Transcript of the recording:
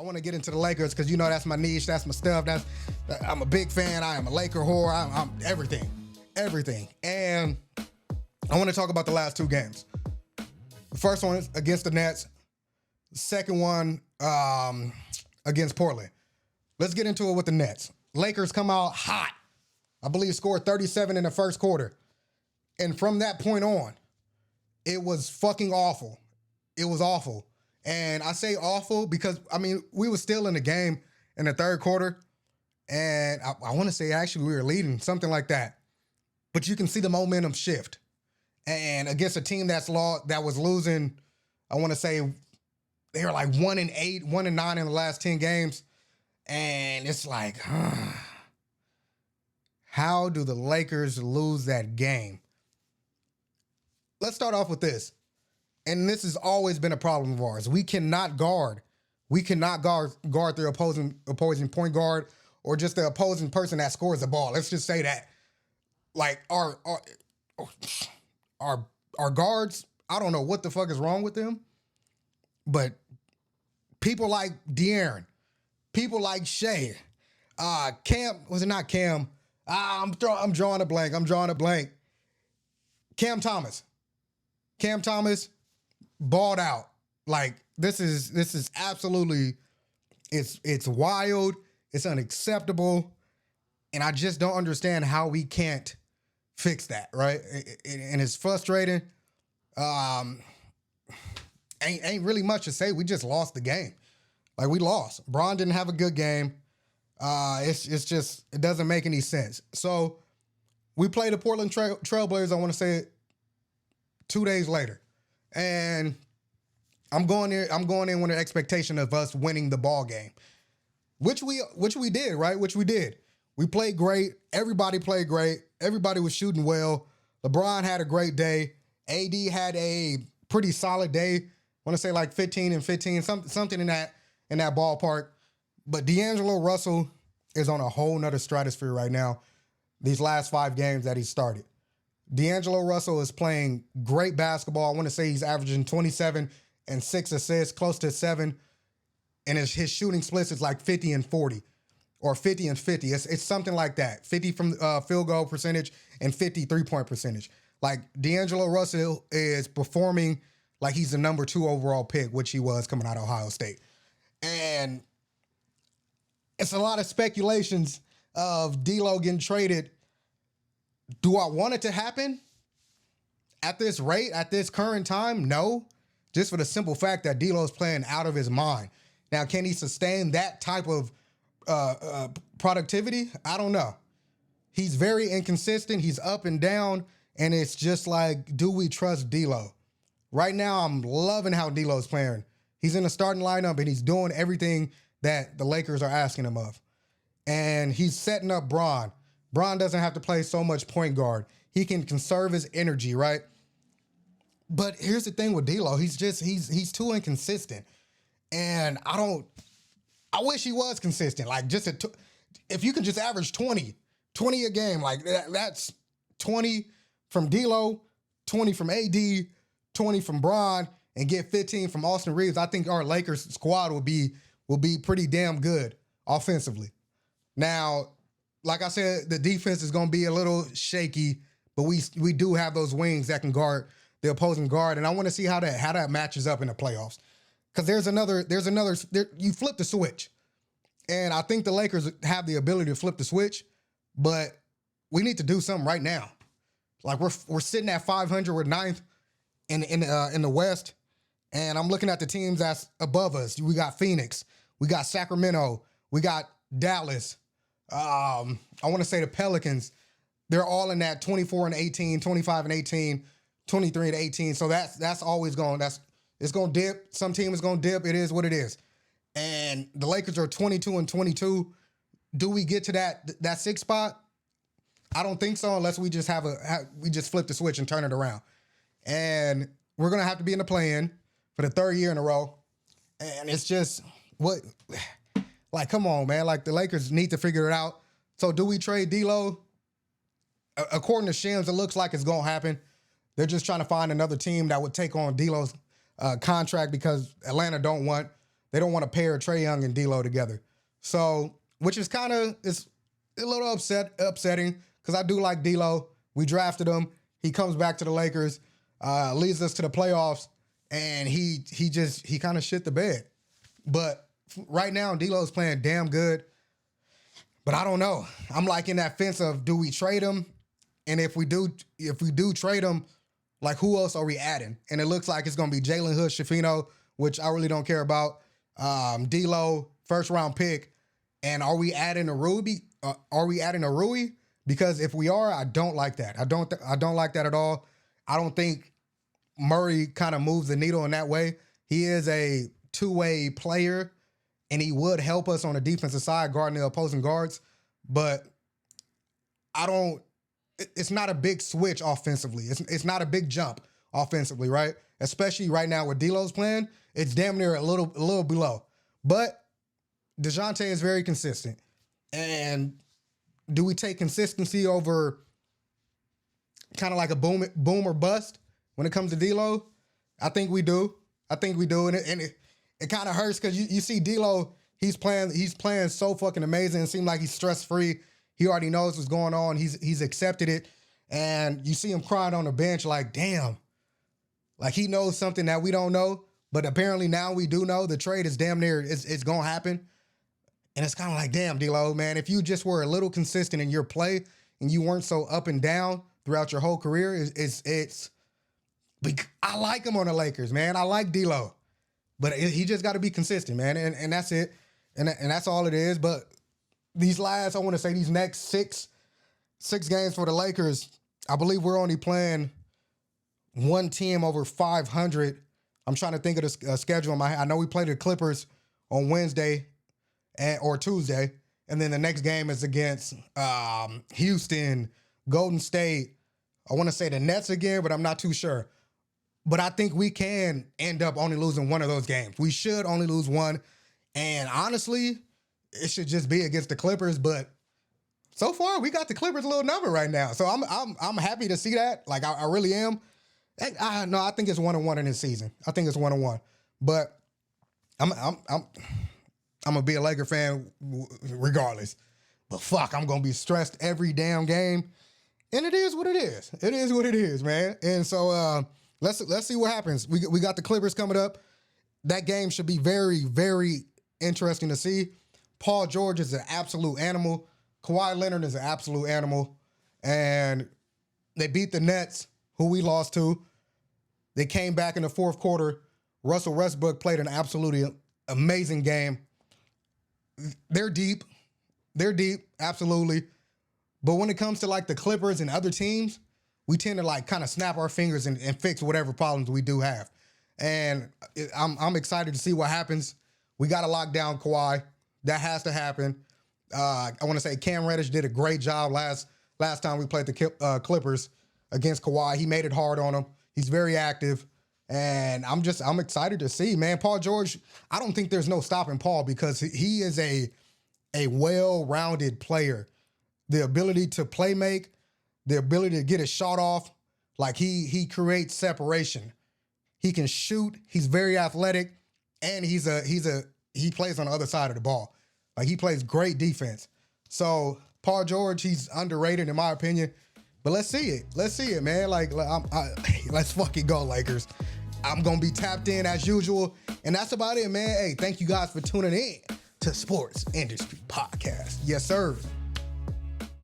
I want to get into the Lakers because that's my niche, that's my stuff. I'm a big fan. I am a Laker whore. I'm everything. And I want to talk about the last two games. The first one is against the Nets. The second one against Portland. Let's get into it with the Nets. Lakers come out hot. I believe scored 37 in the first quarter. And from that point on, it was fucking awful. It was awful. And I say awful because, we were still in the game in the third quarter. And I want to say actually we were leading, something like that. But you can see the momentum shift. And against a team that was losing, I want to say they were like 1-8, 1-9 in the last 10 games. And it's like, how do the Lakers lose that game? Let's start off with this. And this has always been a problem of ours. We cannot guard their opposing point guard or just the opposing person that scores the ball. Let's just say that. Like our guards, I don't know what the fuck is wrong with them, but people like De'Aaron, people like Shea, Cam, was it not Cam? I'm drawing a blank. Cam Thomas balled out. Like this is absolutely, it's wild. It's unacceptable. And I just don't understand how we can't fix that, right? And it's frustrating. Ain't really much to say. We just lost the game. Like we lost. Bron didn't have a good game. It's just, it doesn't make any sense. So we played the Portland Trailblazers, I want to say 2 days later. And I'm going in with an expectation of us winning the ball game. Which we did, right? Which we did. We played great. Everybody played great. Everybody was shooting well. LeBron had a great day. AD had a pretty solid day. I want to say like 15 and 15, something in that ballpark. But DAngelo Russell is on a whole nother stratosphere right now. These last 5 games that he started. DAngelo Russell is playing great basketball. I want to say he's averaging 27 and 6 assists, close to 7. And his shooting splits is like 50 and 40 or 50 and 50. It's something like that. 50 from field goal percentage and 50 3-point percentage. Like DAngelo Russell is performing like he's the number 2 overall pick, which he was coming out of Ohio State. And it's a lot of speculations of D'Lo getting traded. Do I want it to happen at this rate, at this current time? No. Just for the simple fact that D'Lo's playing out of his mind. Now, can he sustain that type of productivity? I don't know. He's very inconsistent. He's up and down. And it's just like, do we trust D'Lo? Right now, I'm loving how D'Lo's playing. He's in the starting lineup, and he's doing everything that the Lakers are asking him of. And he's setting up Bron. Bron doesn't have to play so much point guard. He can conserve his energy, right? But here's the thing with D'Lo. He's too inconsistent. And I wish he was consistent. Like if you can just average 20 a game, like that's 20 from D'Lo, 20 from AD, 20 from Bron, and get 15 from Austin Reeves. I think our Lakers squad will be pretty damn good offensively. Now, like I said, the defense is going to be a little shaky, but we do have those wings that can guard the opposing guard, and I want to see how that matches up in the playoffs. Because you flip the switch. And I think the Lakers have the ability to flip the switch, but we need to do something right now. Like we're sitting at 500, we're 9th in the West, and I'm looking at the teams that's above us. We got Phoenix, we got Sacramento, we got Dallas. I want to say the Pelicans. They're all in that 24 and 18, 25 and 18, 23 and 18. So that's always going. It's going to dip. Some team is going to dip. It is what it is. And the Lakers are 22 and 22. Do we get to that 6th spot? I don't think so unless we just we just flip the switch and turn it around. And we're going to have to be in the play-in for the 3rd year in a row. And it's just, come on, man. Like, the Lakers need to figure it out. So do we trade D'Lo? According to Shams, it looks like it's going to happen. They're just trying to find another team that would take on D'Lo's contract because Atlanta don't want they don't want to pair Trae Young and D'Lo together. So, which is kind of it's a little upsetting because I do like D'Lo. We drafted him. He comes back to the Lakers, leads us to the playoffs, and he kind of shit the bed. But right now, D'Lo's playing damn good. But I don't know. I'm like in that fence of, do we trade him? And if we do trade him, like, who else are we adding? And it looks like it's gonna be Jalen Hood-Schifino, which I really don't care about. D'Lo, first round pick. And are we adding a Rui? Because if we are, I don't like that. I don't like that at all. I don't think Murray kind of moves the needle in that way. He is a two-way player, and he would help us on the defensive side guarding the opposing guards. But it's not a big switch offensively. It's not a big jump offensively, right? Especially right now with D'Lo's playing, it's damn near a little below. But Dejounte is very consistent. And do we take consistency over kind of like a boom or bust when it comes to D'Lo? I think we do. And it kind of hurts because you see D'Lo, he's playing so fucking amazing. It seems like he's stress-free. He already knows what's going on. He's accepted it. And you see him crying on the bench like, damn. Like he knows something that we don't know. But apparently now we do know the trade is damn near, it's going to happen. And it's kind of like, damn, D'Lo, man, if you just were a little consistent in your play and you weren't so up and down throughout your whole career, I like him on the Lakers, man. I like D'Lo. But he just got to be consistent, man. And that's it. And that's all it is. But these next six games for the Lakers, I believe we're only playing one team over 500. I'm trying to think of the schedule. I know we played the Clippers on Wednesday or Tuesday, and then the next game is against Houston, Golden State. I want to say the Nets again, but I'm not too sure. But I think we can end up only losing one of those games. We should only lose one, and honestly, it should just be against the Clippers. But so far, we got the Clippers a little number right now, so I'm happy to see that. Like I really am. I think it's 1-1 in this season. I think it's 1-1, but I'm gonna be a Laker fan regardless. But fuck, I'm gonna be stressed every damn game, and it is what it is. It is what it is, man. And so let's see what happens. We got the Clippers coming up. That game should be very, very interesting to see. Paul George is an absolute animal. Kawhi Leonard is an absolute animal, and they beat the Nets, who we lost to. They came back in the fourth quarter. Russell Westbrook played an absolutely amazing game. They're deep, absolutely. But when it comes to like the Clippers and other teams, we tend to like kind of snap our fingers and fix whatever problems we do have. And I'm excited to see what happens. We got to lock down Kawhi. That has to happen. I want to say Cam Reddish did a great job last time we played the Clippers against Kawhi. He made it hard on him. He's very active. And I'm excited to see, man. Paul George, I don't think there's no stopping Paul because he is a well-rounded player. The ability to play make, the ability to get his shot off, like he creates separation. He can shoot. He's very athletic, and he plays on the other side of the ball. Like he plays great defense. So Paul George, he's underrated in my opinion. But let's see it. Let's see it, man. Let's fucking go, Lakers. I'm going to be tapped in as usual. And that's about it, man. Hey, thank you guys for tuning in to Sports Industry Podcast. Yes, sir.